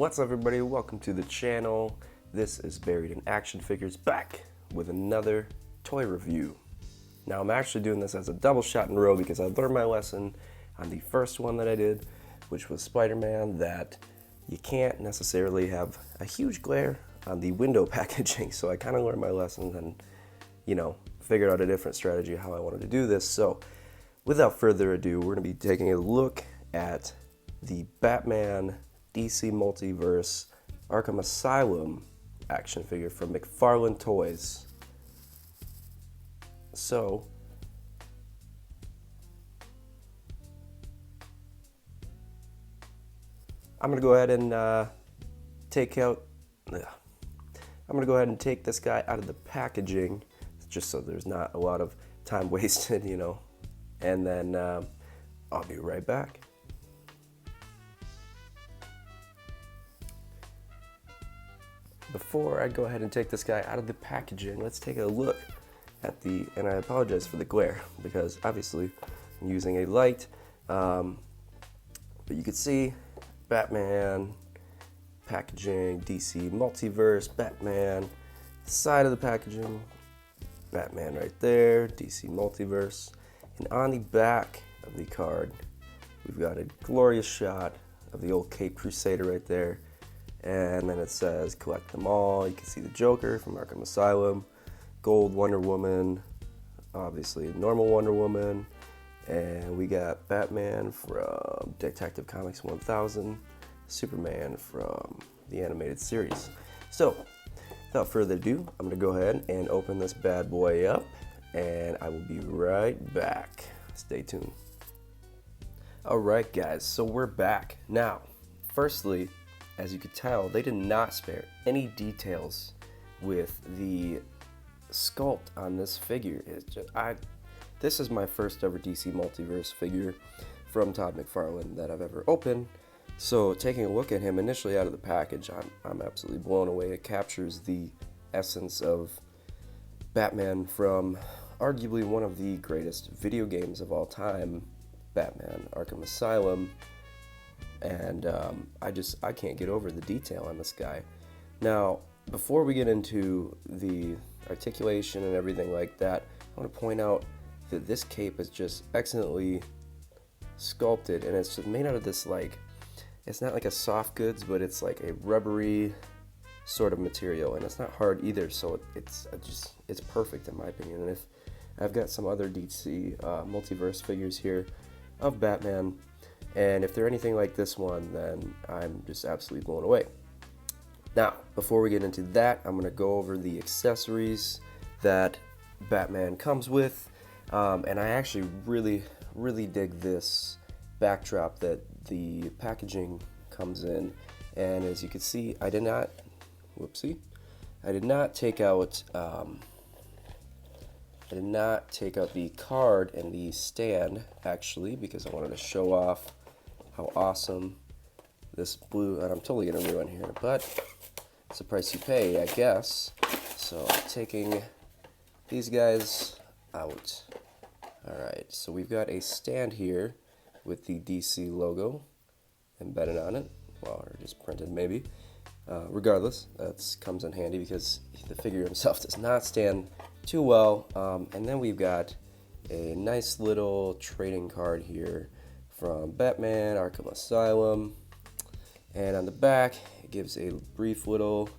What's up, everybody? Welcome to the channel. This is Buried in Action Figures, back with another toy review. Now I'm actually doing this as a double shot in a row because I learned my lesson on the first one that I did, which was Spider-Man, that you can't necessarily have a huge glare on the window packaging. So I kind of learned my lesson and, figured out a different strategy how I wanted to do this. So without further ado, we're going to be taking a look at the Batman DC Multiverse Arkham Asylum action figure from McFarlane Toys. So, I'm gonna go ahead and take this guy out of the packaging, just so there's not a lot of time wasted, and then I'll be right back. Before I go ahead and take this guy out of the packaging, let's take a look at and I apologize for the glare because obviously I'm using a light, but you can see Batman, packaging, DC Multiverse, Batman, side of the packaging, Batman right there, DC Multiverse, and on the back of the card, we've got a glorious shot of the old Cape Crusader right there. And then it says, collect them all. You can see the Joker from Arkham Asylum, Gold Wonder Woman, obviously normal Wonder Woman, and we got Batman from Detective Comics 1000, Superman from the animated series. So, without further ado, I'm gonna go ahead and open this bad boy up, and I will be right back. Stay tuned. Alright guys, so we're back. Now, firstly, as you could tell, they did not spare any details with the sculpt on this figure. This is my first ever DC Multiverse figure from Todd McFarlane that I've ever opened. So taking a look at him initially out of the package, I'm absolutely blown away. It captures the essence of Batman from arguably one of the greatest video games of all time, Batman Arkham Asylum. And I can't get over the detail on this guy. Now, before we get into the articulation and everything like that, I want to point out that this cape is just excellently sculpted, and it's just made out of this, it's not like a soft goods, but it's like a rubbery sort of material, and it's not hard either, so it's perfect in my opinion. And if I've got some other DC multiverse figures here of Batman, and if they're anything like this one, then I'm just absolutely blown away. Now, before we get into that, I'm going to go over the accessories that Batman comes with. And I actually really dig this backdrop that the packaging comes in. And as you can see, I did not take out the card and the stand, actually, because I wanted to show off how awesome this blue, and I'm totally gonna ruin here, but it's the price you pay, I guess. So taking these guys out. Alright, so we've got a stand here with the DC logo embedded on it, well, or just printed maybe. Regardless, that comes in handy because the figure himself does not stand too well. And then we've got a nice little trading card here from Batman Arkham Asylum, and on the back it gives a brief little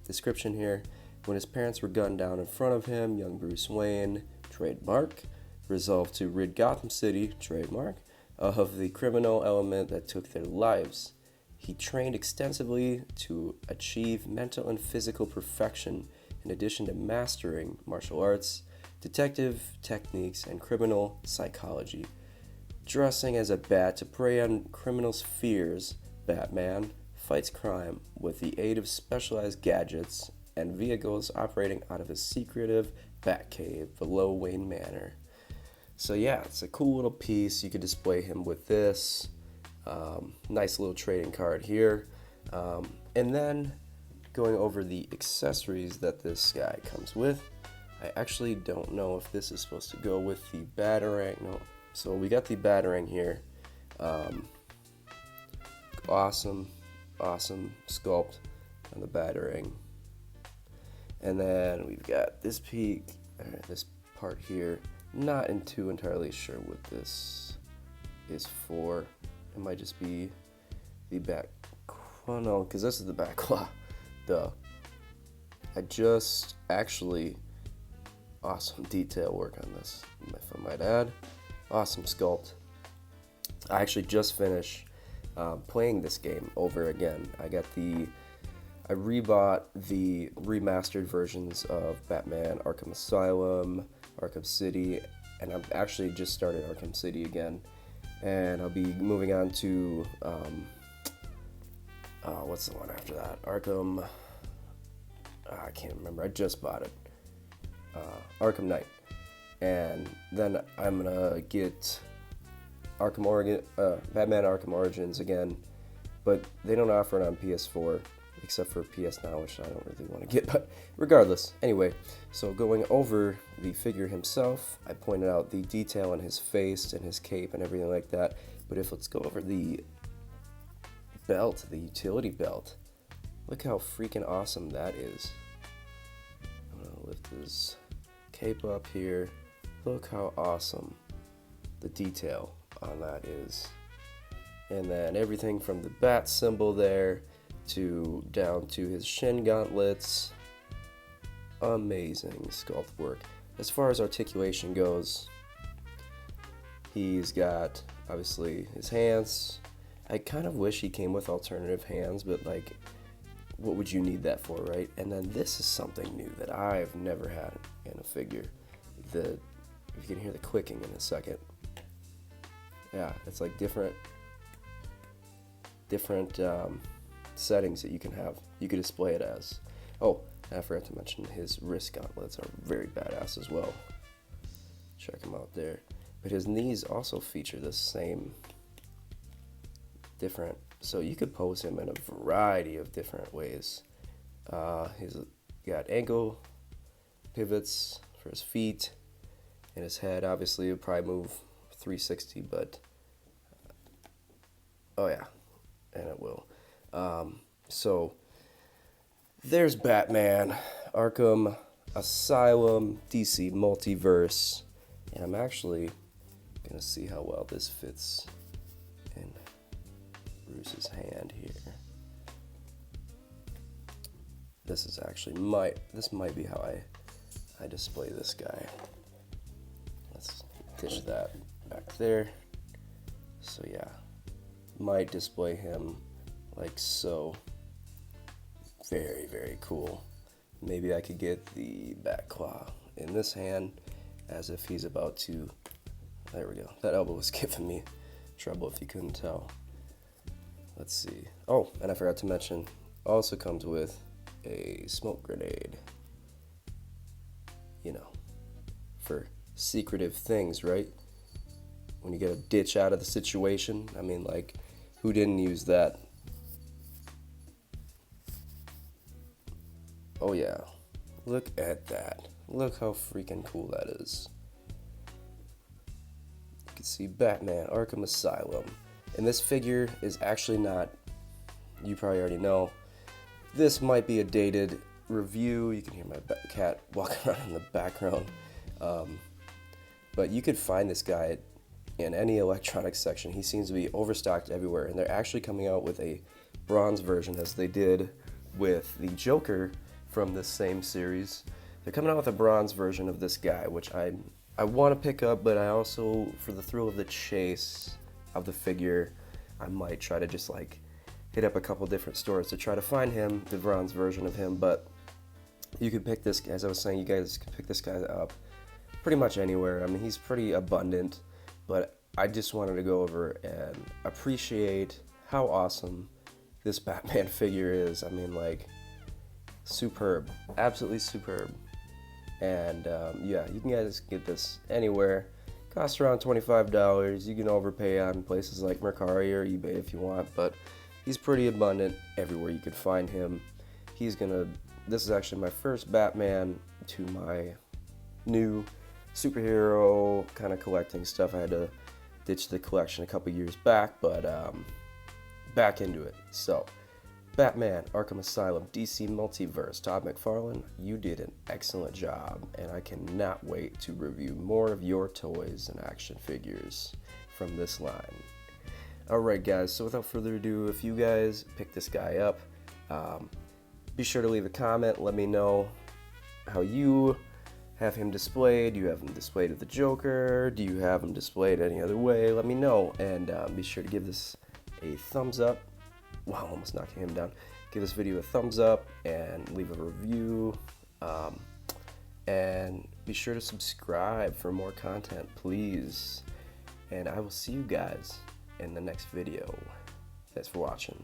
description here. When his parents were gunned down in front of him, young Bruce Wayne, trademark, resolved to rid Gotham City, trademark, of the criminal element that took their lives. He trained extensively to achieve mental and physical perfection, in addition to mastering martial arts, detective techniques, and criminal psychology. Dressing as a bat to prey on criminals' fears, Batman fights crime with the aid of specialized gadgets and vehicles operating out of his secretive Batcave below Wayne Manor. So yeah, it's a cool little piece. You could display him with this. Nice little trading card here. And then going over the accessories that this guy comes with. I actually don't know if this is supposed to go with the Batarang. No. So we got the Batarang here. awesome sculpt on the Batarang. And then we've got this peak, this part here. Not too entirely sure what this is for. It might just be the back. Oh no, because this is the back claw. Duh. I just actually awesome detail work on this, if I might add. Awesome sculpt. I actually just finished playing this game over again. I rebought the remastered versions of Batman, Arkham Asylum, Arkham City, and I've actually just started Arkham City again. And I'll be moving on to, what's the one after that? Arkham, I can't remember, I just bought it. Arkham Knight. And then I'm gonna get Batman Arkham Origins again, but they don't offer it on PS4, except for PS Now, which I don't really want to get, but regardless. Anyway, so going over the figure himself, I pointed out the detail on his face and his cape and everything like that, but let's go over the belt, the utility belt. Look how freaking awesome that is. I'm gonna lift his cape up here. Look how awesome the detail on that is. And then everything from the bat symbol there to down to his shin gauntlets. Amazing sculpt work. As far as articulation goes, he's got obviously his hands. I kind of wish he came with alternative hands, but like, what would you need that for, right? And then this is something new that I've never had in a figure. You can hear the clicking in a second. Yeah, it's like different settings that you can have. You could display it as. Oh, and I forgot to mention his wrist gauntlets are very badass as well. Check them out there. But his knees also feature the same different. So you could pose him in a variety of different ways. He's got ankle pivots for his feet, and his head obviously would probably move 360, but oh yeah, and it will. So there's Batman, Arkham Asylum, DC Multiverse, and I'm actually gonna see how well this fits in Bruce's hand here. This might be how I display this guy. Let's ditch that back there. So yeah, might display him like so. Very, very cool. Maybe I could get the back claw in this hand as if he's about to, there we go. That elbow was giving me trouble if you couldn't tell. Let's see. Oh, and I forgot to mention, also comes with a smoke grenade. You know, for secretive things, right? When you get a ditch out of the situation. I mean, like, who didn't use that? Oh yeah, look at that. Look how freaking cool that is. You can see Batman, Arkham Asylum. And this figure is actually not, you probably already know, this might be a dated review. You can hear my cat walking around in the background. But you could find this guy in any electronics section. He seems to be overstocked everywhere. And they're actually coming out with a bronze version, as they did with the Joker from this same series. They're coming out with a bronze version of this guy, which I want to pick up, but I also, for the thrill of the chase of the figure, I might try to just like hit up a couple different stores to try to find him, the bronze version of him. But you could pick this, as I was saying, you guys can pick this guy up pretty much anywhere. I mean, he's pretty abundant, but I just wanted to go over and appreciate how awesome this Batman figure is. I mean, like, superb, absolutely superb. And yeah, you can guys get this anywhere. Costs around $25. You can overpay on places like Mercari or eBay if you want, but he's pretty abundant everywhere you could find him. This is actually my first Batman to my new superhero kind of collecting stuff. I had to ditch the collection a couple years back, but back into it. So, Batman, Arkham Asylum, DC Multiverse, Todd McFarlane, you did an excellent job, and I cannot wait to review more of your toys and action figures from this line. Alright guys, so without further ado, if you guys pick this guy up, be sure to leave a comment, let me know how you have him displayed. Do you have him displayed with the Joker? Do you have him displayed any other way? Let me know, and be sure to give this a thumbs up. Wow, almost knocking him down. Give this video a thumbs up and leave a review, and be sure to subscribe for more content, please. And I will see you guys in the next video. Thanks for watching.